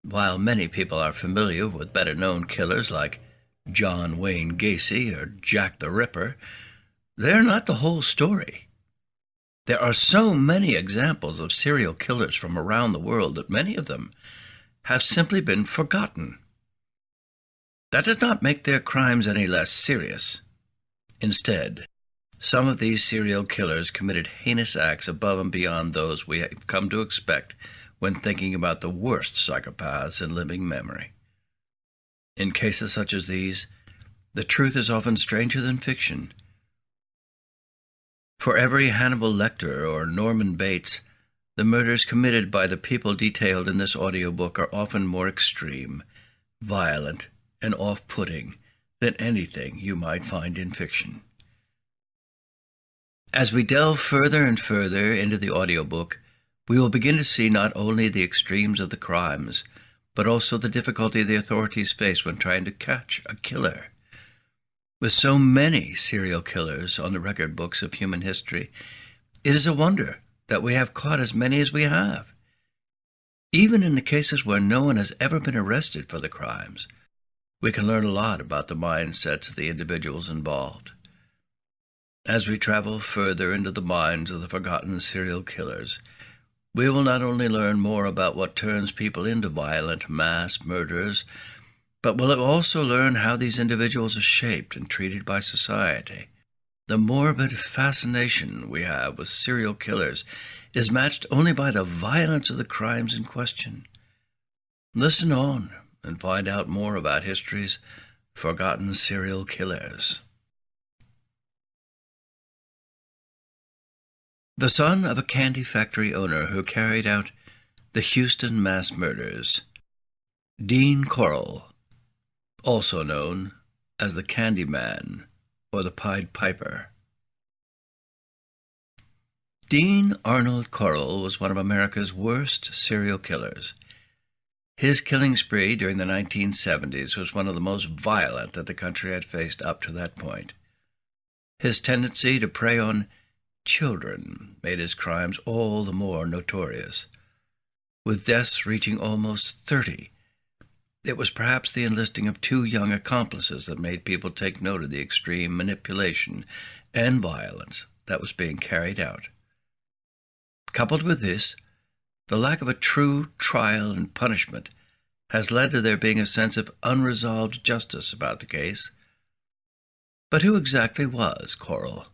While many people are familiar with better-known killers like John Wayne Gacy or Jack the Ripper, they're not the whole story. There are so many examples of serial killers from around the world that many of them have simply been forgotten. That does not make their crimes any less serious. Instead, some of these serial killers committed heinous acts above and beyond those we have come to expect when thinking about the worst psychopaths in living memory. In cases such as these, the truth is often stranger than fiction. For every Hannibal Lecter or Norman Bates, the murders committed by the people detailed in this audiobook are often more extreme, violent, and off-putting than anything you might find in fiction. As we delve further and further into the audiobook, we will begin to see not only the extremes of the crimes, but also the difficulty the authorities face when trying to catch a killer. With so many serial killers on the record books of human history, it is a wonder that we have caught as many as we have. Even in the cases where no one has ever been arrested for the crimes, we can learn a lot about the mindsets of the individuals involved. As we travel further into the minds of the forgotten serial killers, we will not only learn more about what turns people into violent mass murderers, but we'll also learn how these individuals are shaped and treated by society. The morbid fascination we have with serial killers is matched only by the violence of the crimes in question. Listen on and find out more about history's forgotten serial killers. The son of a candy factory owner who carried out the Houston mass murders, Dean Corll, also known as the Candy Man or the Pied Piper. Dean Arnold Corll was one of America's worst serial killers. His killing spree during the 1970s was one of the most violent that the country had faced up to that point. His tendency to prey on children made his crimes all the more notorious. With deaths reaching almost 30, it was perhaps the enlisting of two young accomplices that made people take note of the extreme manipulation and violence that was being carried out. Coupled with this, the lack of a true trial and punishment has led to there being a sense of unresolved justice about the case. But who exactly was Corll?